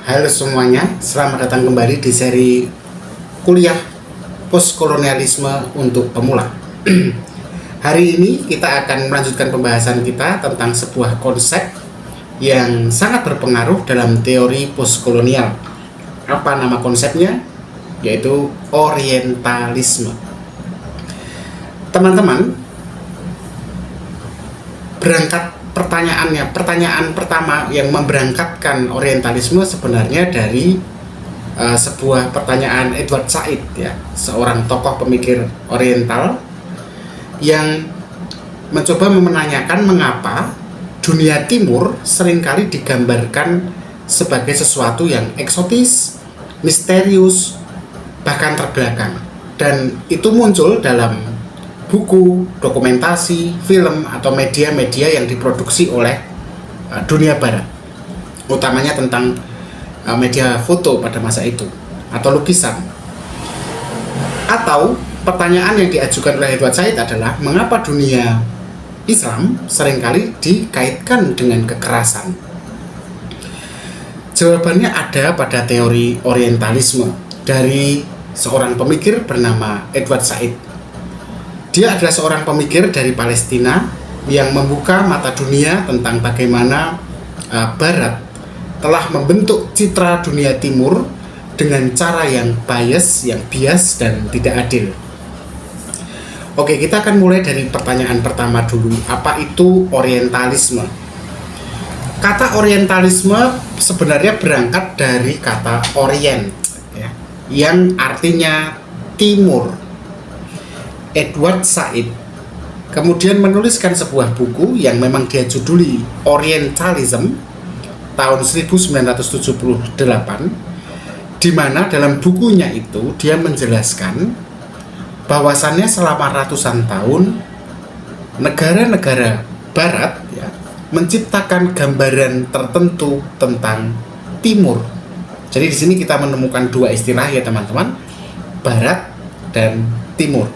Halo semuanya, selamat datang kembali di seri kuliah postkolonialisme untuk pemula. Hari ini kita akan melanjutkan pembahasan kita tentang sebuah konsep yang sangat berpengaruh dalam teori postkolonial. Apa nama konsepnya? Yaitu orientalisme. Teman-teman, pertanyaan pertama yang memberangkatkan orientalisme sebenarnya dari sebuah pertanyaan Edward Said, ya, seorang tokoh pemikir oriental yang mencoba menanyakan mengapa dunia timur seringkali digambarkan sebagai sesuatu yang eksotis, misterius, bahkan terbelakang, dan itu muncul dalam buku, dokumentasi, film, atau media-media yang diproduksi oleh dunia barat, utamanya tentang media foto pada masa itu, atau lukisan. Atau pertanyaan yang diajukan oleh Edward Said adalah mengapa dunia Islam seringkali dikaitkan dengan kekerasan. Jawabannya ada pada teori orientalisme dari seorang pemikir bernama Edward Said. Dia adalah seorang pemikir dari Palestina yang membuka mata dunia tentang bagaimana Barat telah membentuk citra dunia Timur dengan cara yang bias, dan tidak adil. Oke, kita akan mulai dari pertanyaan pertama dulu. Apa itu orientalisme? Kata orientalisme sebenarnya berangkat dari kata orient, ya, yang artinya timur. Edward Said kemudian menuliskan sebuah buku yang memang dia juduli Orientalism tahun 1978, di mana dalam bukunya itu dia menjelaskan bahwasannya selama ratusan tahun negara-negara barat, ya, menciptakan gambaran tertentu tentang timur. Jadi di sini kita menemukan dua istilah, ya teman-teman, barat dan timur.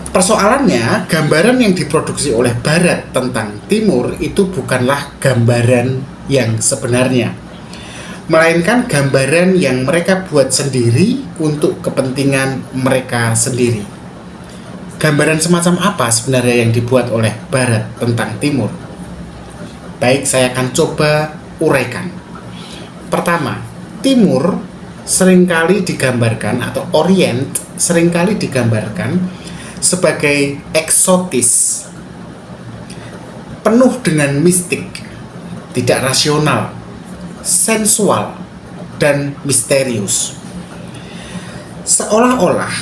Persoalannya, gambaran yang diproduksi oleh Barat tentang Timur itu bukanlah gambaran yang sebenarnya, melainkan gambaran yang mereka buat sendiri untuk kepentingan mereka sendiri. Gambaran semacam apa sebenarnya yang dibuat oleh Barat tentang Timur? Baik, saya akan coba uraikan. Pertama, Timur seringkali digambarkan, atau Orient seringkali digambarkan sebagai eksotis, penuh dengan mistik, tidak rasional, sensual, dan misterius. Seolah-olah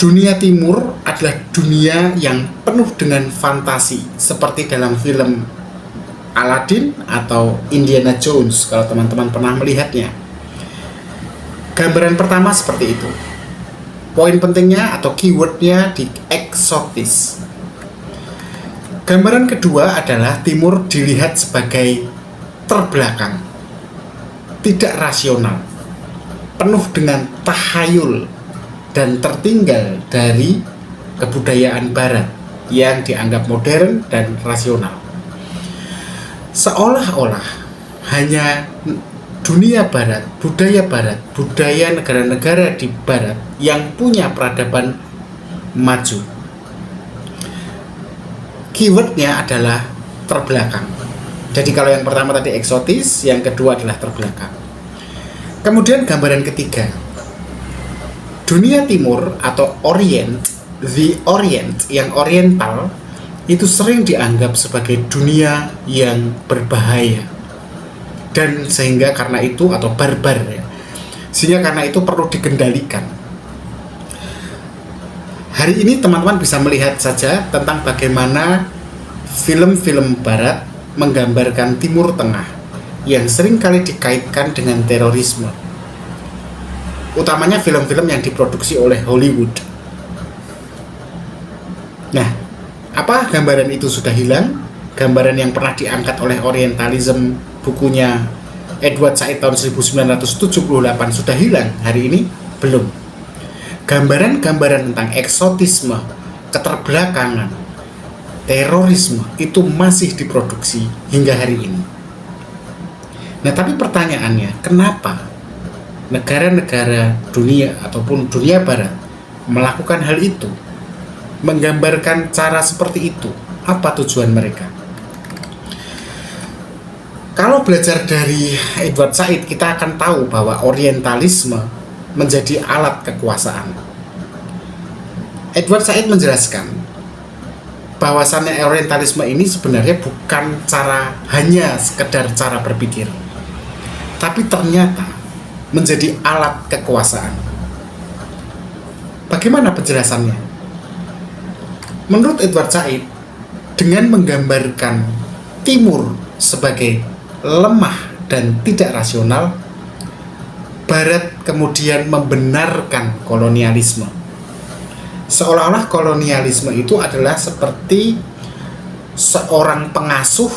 dunia timur adalah dunia yang penuh dengan fantasi, seperti dalam film Aladdin atau Indiana Jones, kalau teman-teman pernah melihatnya. Gambaran pertama seperti itu. Poin pentingnya atau keywordnya di eksotis. Gambaran kedua adalah Timur dilihat sebagai terbelakang, tidak rasional, penuh dengan tahayul, dan tertinggal dari kebudayaan Barat yang dianggap modern dan rasional. Seolah-olah hanya dunia Barat, budaya negara-negara di Barat yang punya peradaban maju. Keywordnya adalah terbelakang. Jadi kalau yang pertama tadi eksotis, yang kedua adalah terbelakang. Kemudian gambaran ketiga, dunia Timur atau Orient, the Orient, yang oriental, itu sering dianggap sebagai dunia yang berbahaya. Dan sehingga karena itu, atau barbar, ya, sehingga karena itu perlu dikendalikan. Hari ini teman-teman bisa melihat saja tentang bagaimana film-film Barat menggambarkan Timur Tengah yang seringkali dikaitkan dengan terorisme, utamanya film-film yang diproduksi oleh Hollywood. Nah, apa gambaran itu sudah hilang? Gambaran yang pernah diangkat oleh Orientalism, bukunya Edward Said tahun 1978, sudah hilang hari ini? Belum. Gambaran-gambaran tentang eksotisme, keterbelakangan, terorisme itu masih diproduksi hingga hari ini. Nah, tapi pertanyaannya, kenapa negara-negara dunia ataupun dunia barat melakukan hal itu? Menggambarkan cara seperti itu. Apa tujuan mereka? Kalau belajar dari Edward Said, kita akan tahu bahwa orientalisme menjadi alat kekuasaan. Edward Said menjelaskan bahwasannya orientalisme ini sebenarnya bukan hanya sekedar cara berpikir, tapi ternyata menjadi alat kekuasaan. Bagaimana penjelasannya? Menurut Edward Said, dengan menggambarkan Timur sebagai lemah dan tidak rasional, Barat kemudian membenarkan kolonialisme. Seolah-olah kolonialisme itu adalah seperti seorang pengasuh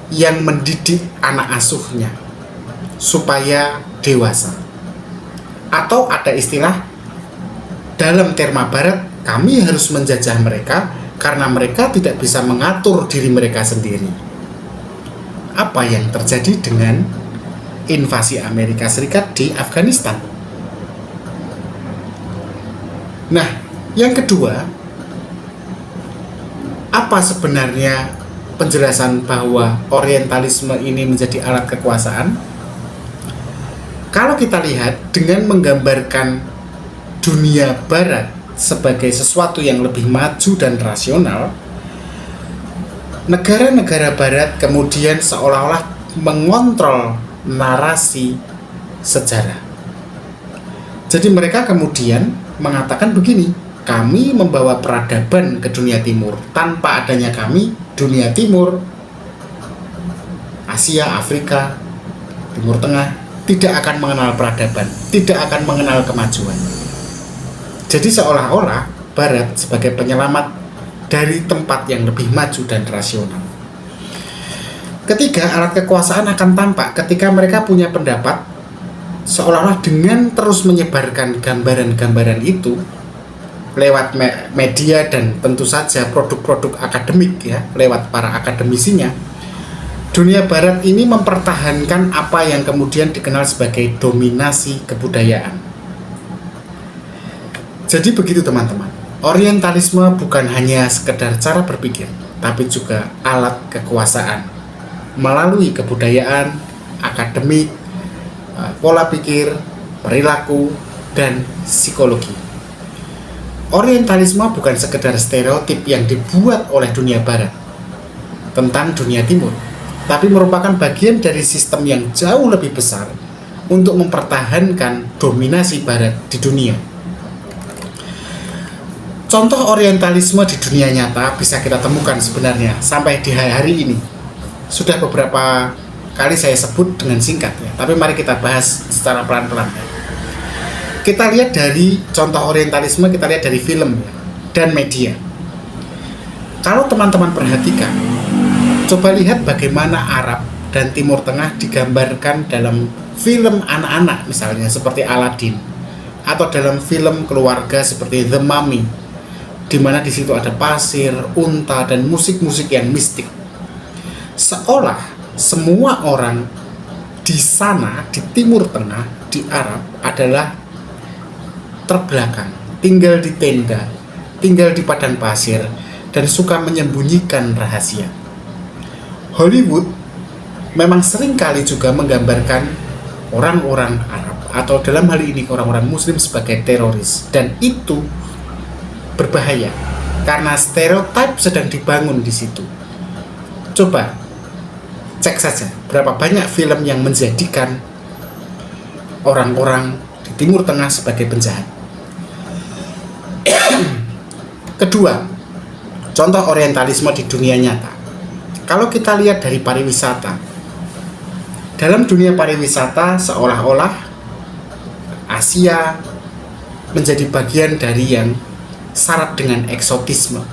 yang mendidik anak asuhnya supaya dewasa. Atau ada istilah dalam terma Barat, kami harus menjajah mereka karena mereka tidak bisa mengatur diri mereka sendiri. Apa yang terjadi dengan invasi Amerika Serikat di Afghanistan? Nah, yang kedua, apa sebenarnya penjelasan bahwa orientalisme ini menjadi alat kekuasaan? Kalau kita lihat dengan menggambarkan dunia barat sebagai sesuatu yang lebih maju dan rasional, negara-negara barat kemudian seolah-olah mengontrol narasi sejarah. Jadi mereka kemudian mengatakan begini, kami membawa peradaban ke dunia timur. Tanpa adanya kami, dunia timur, Asia, Afrika, Timur Tengah tidak akan mengenal peradaban, tidak akan mengenal kemajuan. Jadi seolah-olah Barat sebagai penyelamat dari tempat yang lebih maju dan rasional. Ketiga, alat kekuasaan akan tampak ketika mereka punya pendapat, seolah-olah dengan terus menyebarkan gambaran-gambaran itu lewat media dan tentu saja produk-produk akademik ya, lewat para akademisinya, dunia barat ini mempertahankan apa yang kemudian dikenal sebagai dominasi kebudayaan. Jadi begitu teman-teman, orientalisme bukan hanya sekedar cara berpikir, tapi juga alat kekuasaan melalui kebudayaan, akademik, pola pikir, perilaku, dan psikologi. Orientalisme bukan sekedar stereotip yang dibuat oleh dunia barat tentang dunia timur, tapi merupakan bagian dari sistem yang jauh lebih besar untuk mempertahankan dominasi barat di dunia. Contoh orientalisme di dunia nyata bisa kita temukan sebenarnya sampai di hari ini. Sudah beberapa kali saya sebut dengan singkat ya, tapi mari kita bahas secara pelan-pelan. Kita lihat dari contoh orientalisme, kita lihat dari film ya, dan media. Kalau teman-teman perhatikan, coba lihat bagaimana Arab dan Timur Tengah digambarkan dalam film anak-anak misalnya seperti Aladdin, atau dalam film keluarga seperti The Mummy, di mana di situ ada pasir, unta, dan musik-musik yang mistik. Seolah semua orang di sana, di Timur Tengah, di Arab adalah terbelakang, tinggal di tenda, tinggal di padang pasir, dan suka menyembunyikan rahasia. Hollywood memang seringkali juga menggambarkan orang-orang Arab, atau dalam hal ini orang-orang Muslim sebagai teroris, dan itu berbahaya karena stereotip sedang dibangun di situ. Coba cek saja berapa banyak film yang menjadikan orang-orang di Timur Tengah sebagai penjahat. Kedua, contoh orientalisme di dunia nyata. Kalau kita lihat dari pariwisata, dalam dunia pariwisata seolah-olah Asia menjadi bagian dari yang syarat dengan eksotisme.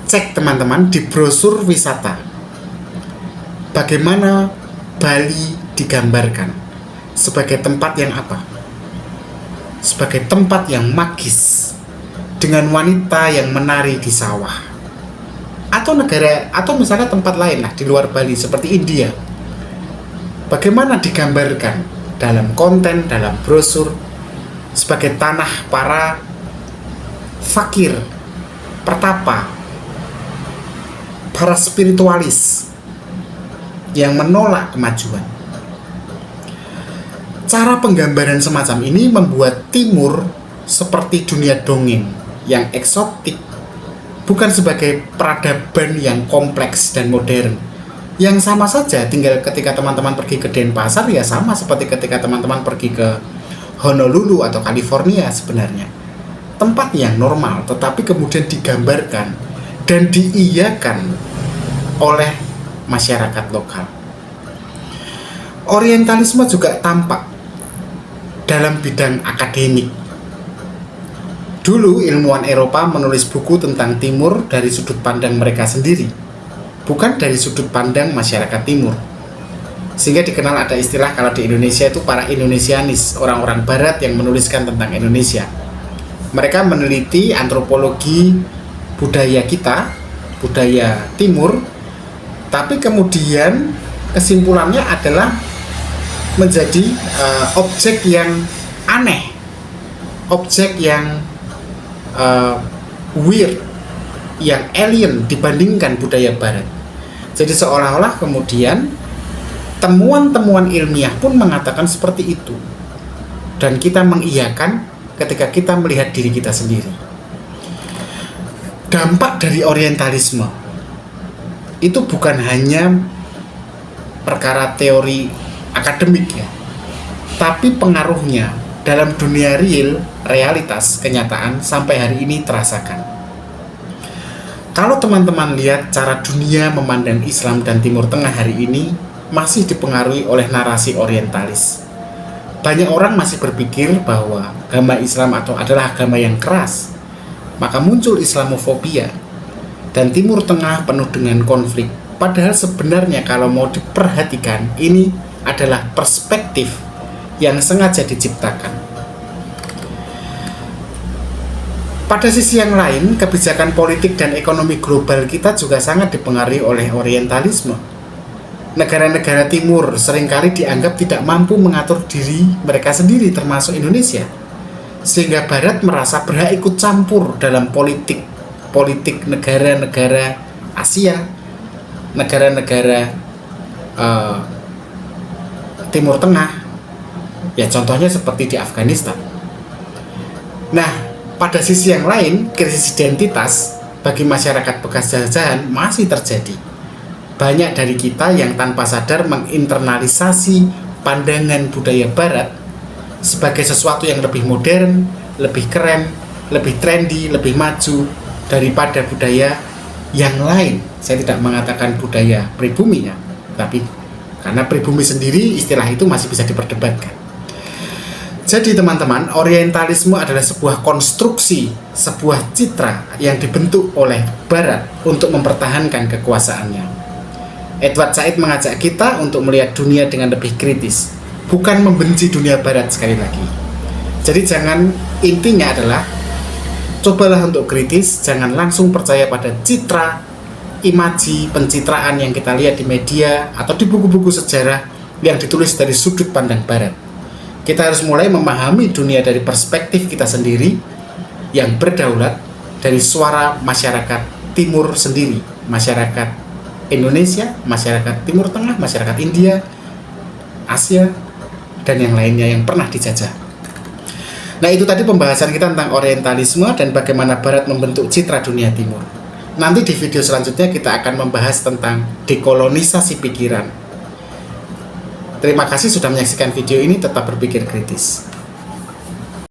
Cek teman-teman di brosur wisata, bagaimana Bali digambarkan sebagai tempat yang apa? Sebagai tempat yang magis, dengan wanita yang menari di sawah. Atau misalnya tempat lain lah di luar Bali seperti India. bagaimana digambarkan dalam konten, dalam brosur sebagai tanah para fakir, pertapa, para spiritualis yang menolak kemajuan. Cara penggambaran semacam ini membuat Timur seperti dunia dongeng yang eksotik, bukan sebagai peradaban yang kompleks dan modern, yang sama saja. Tinggal ketika teman-teman pergi ke Denpasar, ya sama seperti ketika teman-teman pergi ke Honolulu atau California. Sebenarnya tempat yang normal, tetapi kemudian digambarkan dan diiyakan oleh masyarakat lokal. Orientalisme juga tampak dalam bidang akademik. Dulu ilmuwan Eropa menulis buku tentang Timur dari sudut pandang mereka sendiri, bukan dari sudut pandang masyarakat Timur. Sehingga dikenal ada istilah kalau di Indonesia itu para Indonesianis, orang-orang Barat yang menuliskan tentang Indonesia. Mereka meneliti antropologi budaya kita, budaya Timur, tapi kemudian kesimpulannya adalah menjadi objek yang aneh, objek yang weird, yang alien dibandingkan budaya Barat. Jadi seolah-olah kemudian temuan-temuan ilmiah pun mengatakan seperti itu, dan kita mengiyakan ketika kita melihat diri kita sendiri. Dampak dari orientalisme itu bukan hanya perkara teori akademik ya, tapi pengaruhnya dalam dunia real, realitas, kenyataan sampai hari ini terasakan. Kalau teman-teman lihat cara dunia memandang Islam dan Timur Tengah hari ini masih dipengaruhi oleh narasi orientalis. Banyak orang masih berpikir bahwa agama Islam adalah agama yang keras, maka muncul Islamofobia, dan Timur Tengah penuh dengan konflik. Padahal sebenarnya kalau mau diperhatikan, ini adalah perspektif yang sengaja diciptakan. Pada sisi yang lain, kebijakan politik dan ekonomi global kita juga sangat dipengaruhi oleh orientalisme. Negara-negara Timur seringkali dianggap tidak mampu mengatur diri mereka sendiri, termasuk Indonesia, sehingga Barat merasa berhak ikut campur dalam politik negara-negara Asia, negara-negara Timur Tengah, ya contohnya seperti di Afghanistan. Nah, pada sisi yang lain, krisis identitas bagi masyarakat bekas jajahan masih terjadi. Banyak dari kita yang tanpa sadar menginternalisasi pandangan budaya Barat sebagai sesuatu yang lebih modern, lebih keren, lebih trendy, lebih maju daripada budaya yang lain. Saya tidak mengatakan budaya pribumi ya, tapi karena pribumi sendiri istilah itu masih bisa diperdebatkan. Jadi teman-teman, orientalisme adalah sebuah konstruksi, sebuah citra yang dibentuk oleh Barat untuk mempertahankan kekuasaannya. Edward Said mengajak kita untuk melihat dunia dengan lebih kritis, bukan membenci dunia Barat sekali lagi. Jadi intinya adalah cobalah untuk kritis, jangan langsung percaya pada citra, imaji, pencitraan yang kita lihat di media atau di buku-buku sejarah yang ditulis dari sudut pandang Barat. Kita harus mulai memahami dunia dari perspektif kita sendiri yang berdaulat, dari suara masyarakat Timur sendiri, masyarakat Indonesia, masyarakat Timur Tengah, masyarakat India, Asia, dan yang lainnya yang pernah dijajah. Nah, itu tadi pembahasan kita tentang orientalisme dan bagaimana Barat membentuk citra dunia Timur. Nanti di video selanjutnya kita akan membahas tentang dekolonisasi pikiran. Terima kasih sudah menyaksikan video ini, tetap berpikir kritis.